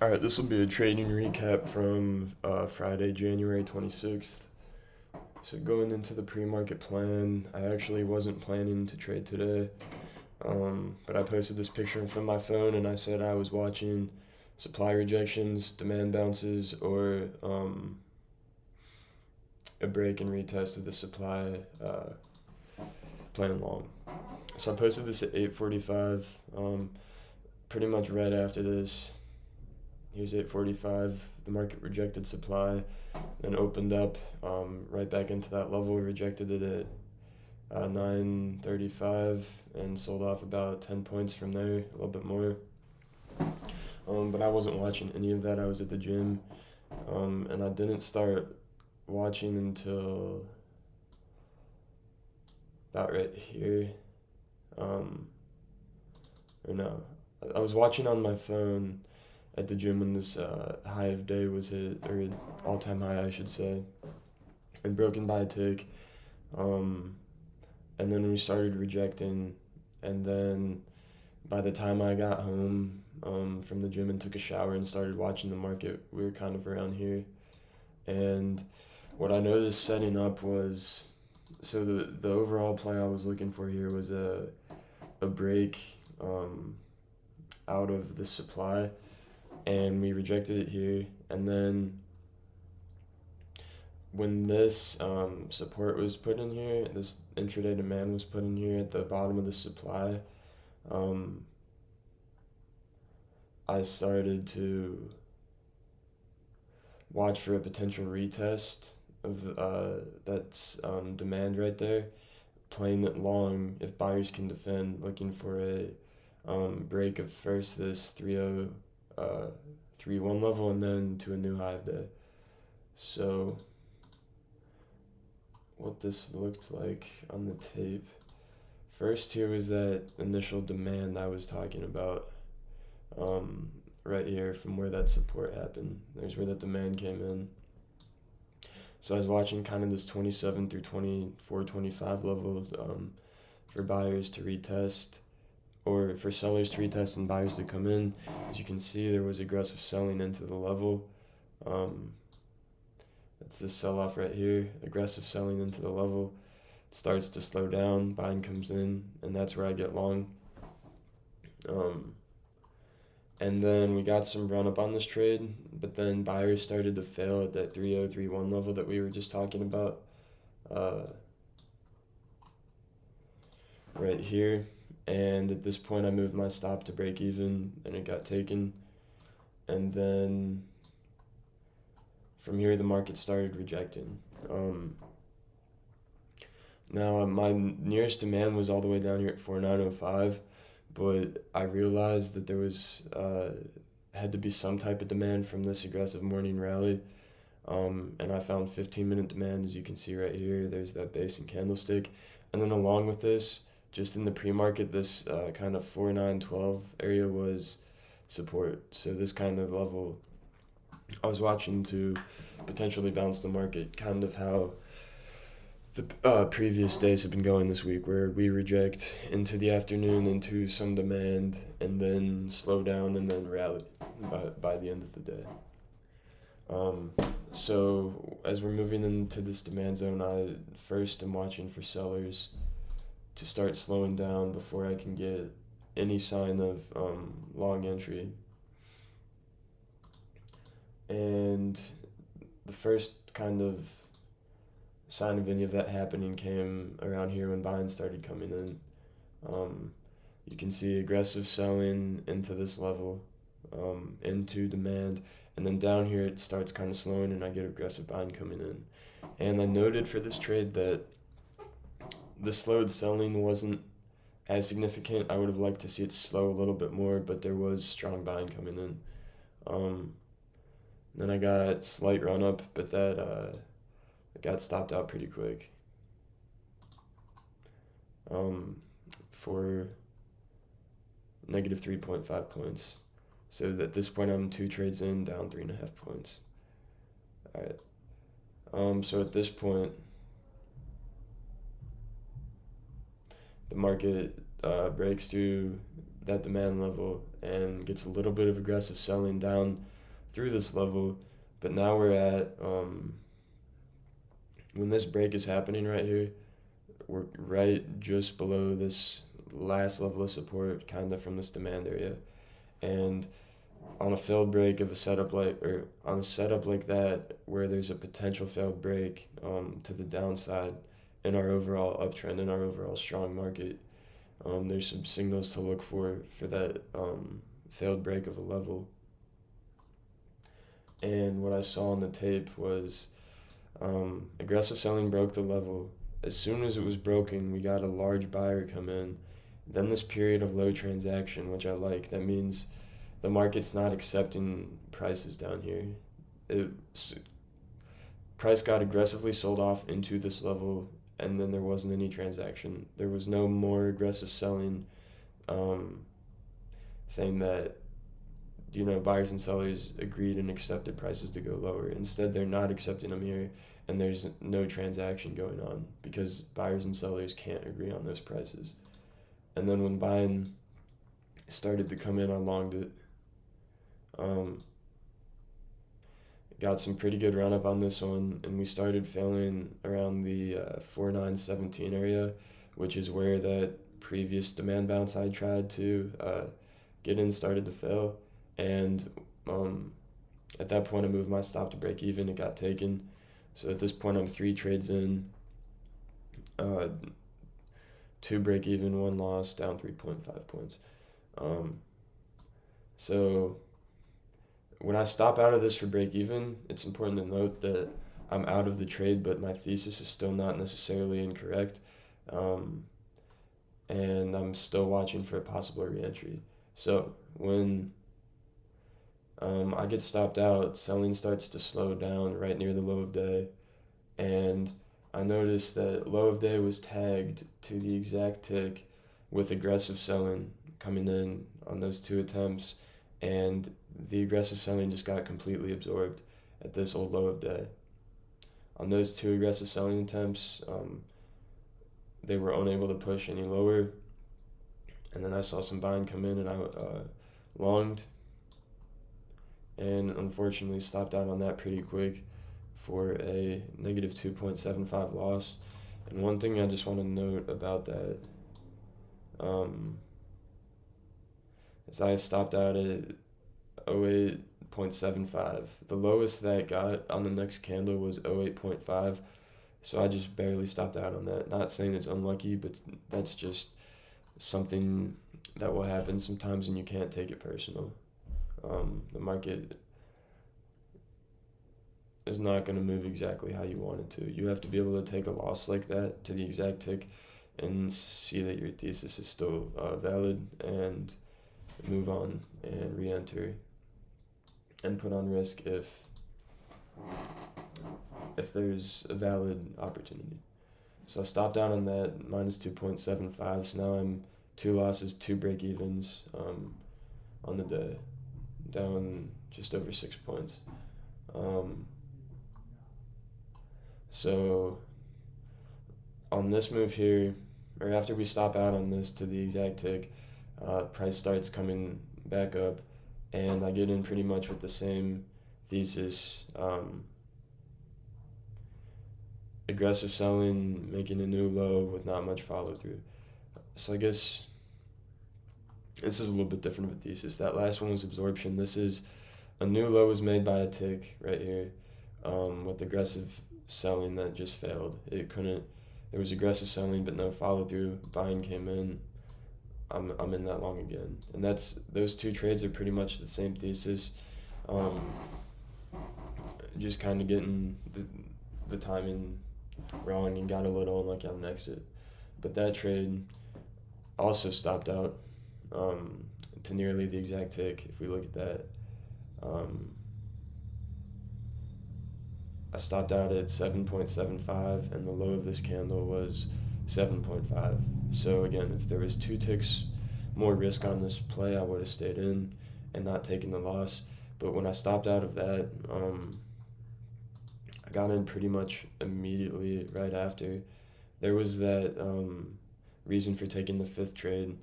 All right, this will be a trading recap from Friday, January 26th. So going into the pre-market plan, I actually wasn't planning to trade today, but I posted this picture from my phone and I said I was watching supply rejections, demand bounces, or a break and retest of the supply plan long. So I posted this at 8:45, pretty much right after this. Here's 8:45. The market rejected supply, then opened up right back into that level. Rejected it at 9:35 and sold off about 10 points from there, a little bit more. But I wasn't watching any of that. I was at the gym, and I didn't start watching until about right here. Or no, I was watching on my phone at the gym when this high of day was hit, or all-time high, I should say, and broken by a tick. Um, and then we started rejecting, and then by the time I got home from the gym and took a shower and started watching the market, we were kind of around here. And what I noticed setting up was, so the overall play I was looking for here was a break out of the supply, and we rejected it here. And then when this support was put in here, this intraday demand was put in here at the bottom of the supply, um, I started to watch for a potential retest of that's demand right there, playing it long if buyers can defend, looking for a break of first this 3-1 level and then to a new high of day. So what this looked like on the tape. First here was that initial demand I was talking about, right here from where that support happened. There's where that demand came in. So I was watching kind of this 27 through 24, 25 level for buyers to retest, or for sellers to retest and buyers to come in. As you can see, there was aggressive selling into the level. That's this sell-off right here, aggressive selling into the level. It starts to slow down, buying comes in, and that's where I get long. And then we got some run up on this trade, but then buyers started to fail at that 3031 level that we were just talking about, uh, right here. And at this point, I moved my stop to break even, and it got taken. And then from here, the market started rejecting. Now, my nearest demand was all the way down here at 4905, but I realized that there was had to be some type of demand from this aggressive morning rally. And I found 15-minute demand, as you can see right here. There's that base and candlestick. And then along with this, just in the pre-market, this kind of 4912 area was support. So this kind of level I was watching to potentially bounce the market, kind of how the previous days have been going this week, where we reject into the afternoon into some demand and then slow down and then rally by the end of the day. So as we're moving into this demand zone, I first am watching for sellers to start slowing down before I can get any sign of long entry. And the first kind of sign of any of that happening came around here when buying started coming in. You can see aggressive selling into this level, into demand, and then down here it starts kind of slowing and I get aggressive buying coming in. And I noted for this trade that the slowed selling wasn't as significant. I would have liked to see it slow a little bit more, but there was strong buying coming in. Then I got slight run up, but that it got stopped out pretty quick, for negative 3.5 points. So at this point, I'm 2 trades in, down 3.5 points. All right. So at this point, the market breaks through that demand level and gets a little bit of aggressive selling down through this level, but now we're at when this break is happening right here, we're right just below this last level of support, kind of from this demand area, and on a failed break of a setup like or on a setup like that where there's a potential failed break to the downside in our overall uptrend in our overall strong market, there's some signals to look for that failed break of a level. And what I saw on the tape was aggressive selling broke the level. As soon as it was broken, we got a large buyer come in. Then this period of low transaction, which I like. That means the market's not accepting prices down here. Price got aggressively sold off into this level, and then there wasn't any transaction. There was no more aggressive selling, saying that buyers and sellers agreed and accepted prices to go lower. Instead, they're not accepting them here, and there's no transaction going on because buyers and sellers can't agree on those prices. And then when buying started to come in, I longed it. Got some pretty good run up on this one, and we started failing around the 4917 area, which is where that previous demand bounce I tried to get in started to fail. And at that point, I moved my stop to break even. It got taken. So at this point, I'm 3 trades in, 2 break even, 1 loss, down 3.5 points. So when I stop out of this for break even, it's important to note that I'm out of the trade, but my thesis is still not necessarily incorrect. And I'm still watching for a possible reentry. So when I get stopped out, selling starts to slow down right near the low of day, and I noticed that low of day was tagged to the exact tick with aggressive selling coming in on those 2 attempts, and the aggressive selling just got completely absorbed at this old low of day. On those 2 aggressive selling attempts, they were unable to push any lower, and then I saw some buying come in, and I longed, and unfortunately stopped out on that pretty quick for a negative 2.75 loss. And one thing I just want to note about that is I stopped out at 08.75. The lowest that got on the next candle was 08.5, so I just barely stopped out on that. Not saying it's unlucky, but that's just something that will happen sometimes, and you can't take it personal. The market is not going to move exactly how you want it to. You have to be able to take a loss like that to the exact tick and see that your thesis is still valid, and move on and re-enter and put on risk if there's a valid opportunity. So I stopped out on that minus 2.75. So now I'm 2 losses, 2 break evens on the day, down just over 6 points. So on this move here, or after we stop out on this to the exact tick, price starts coming back up, and I get in pretty much with the same thesis. Aggressive selling, making a new low with not much follow through. So I guess this is a little bit different of a thesis. That last one was absorption. This is a new low was made by a tick right here, with aggressive selling that just failed. There was aggressive selling but no follow through. Buying came in. I'm in that long again, and those 2 trades are pretty much the same thesis. Just kind of getting the timing wrong and got a little unlucky on the exit. But that trade also stopped out to nearly the exact tick. If we look at that, I stopped out at 7.75, and the low of this candle was 7.5. So again, if there was 2 ticks more risk on this play, I would have stayed in and not taken the loss. But when I stopped out of that, I got in pretty much immediately right after. There was that reason for taking the 5th trade,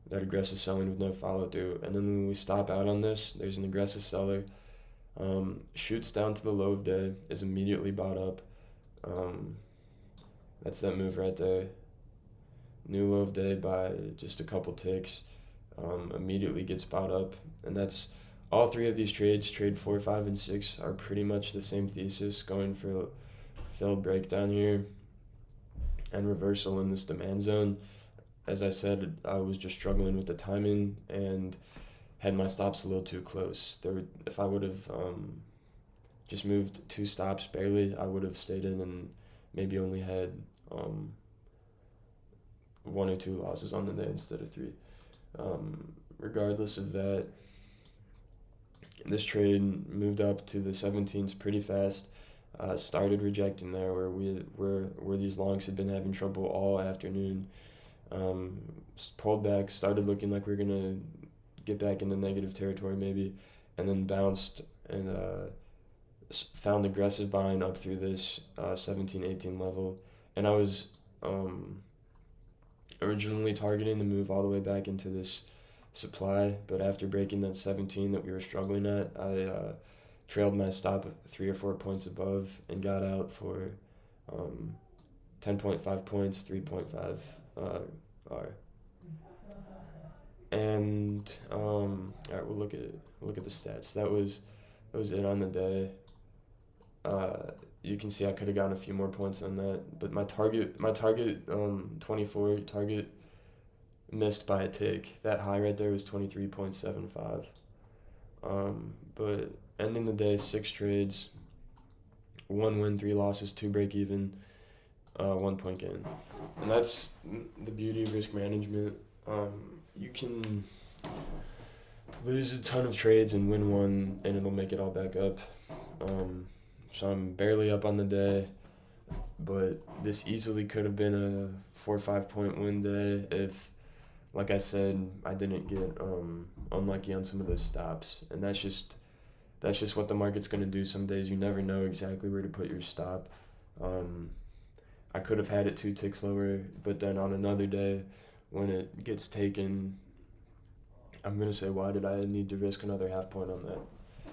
that aggressive selling with no follow through. And then when we stop out on this, there's an aggressive seller Shoots down to the low of day, is immediately bought up. Um, that's that move right there. New low of day by just a couple ticks. Immediately gets bought up, and that's all three of these trades. Trade 4, 5, and 6 are pretty much the same thesis, going for failed breakdown here and reversal in this demand zone. As I said, I was just struggling with the timing and had my stops a little too close. If I would have just moved 2 stops barely, I would have stayed in and maybe only had 1 or 2 losses on the day instead of 3. Regardless of that, this trade moved up to the 17s pretty fast. Started rejecting there where these longs had been having trouble all afternoon. Pulled back, started looking like we are gonna get back into negative territory maybe, and then bounced and found aggressive buying up through this 17-18 level. And I was originally targeting the move all the way back into this supply, but after breaking that 17 that we were struggling at, I trailed my stop 3 or 4 points above and got out for 10.5 points, 3.5 R. And all right, we'll look at the stats. That was it on the day. You can see I could have gotten a few more points on that, but my target 24 target missed by a tick. That high right there was 23.75. But ending the day, 6 trades, 1 win, 3 losses, 2 break even, 1 point gain. And that's the beauty of risk management. You can lose a ton of trades and win one, and it'll make it all back up. So I'm barely up on the day, but this easily could have been a 4 or 5 point win day if, like I said, I didn't get unlucky on some of those stops. And that's just what the market's gonna do. Some days you never know exactly where to put your stop. I could have had it 2 ticks lower, but then on another day when it gets taken, I'm gonna say, why did I need to risk another half point on that?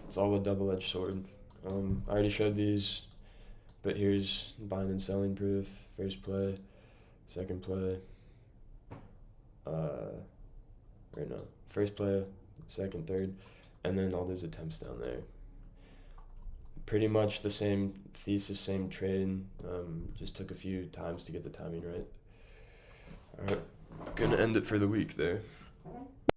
It's all a double-edged sword. I already showed these, but here's buying and selling proof. First play, second play, right now. First play, second, third, and then all those attempts down there. Pretty much the same thesis, same trade. Just took a few times to get the timing right. All right, gonna end it for the week there.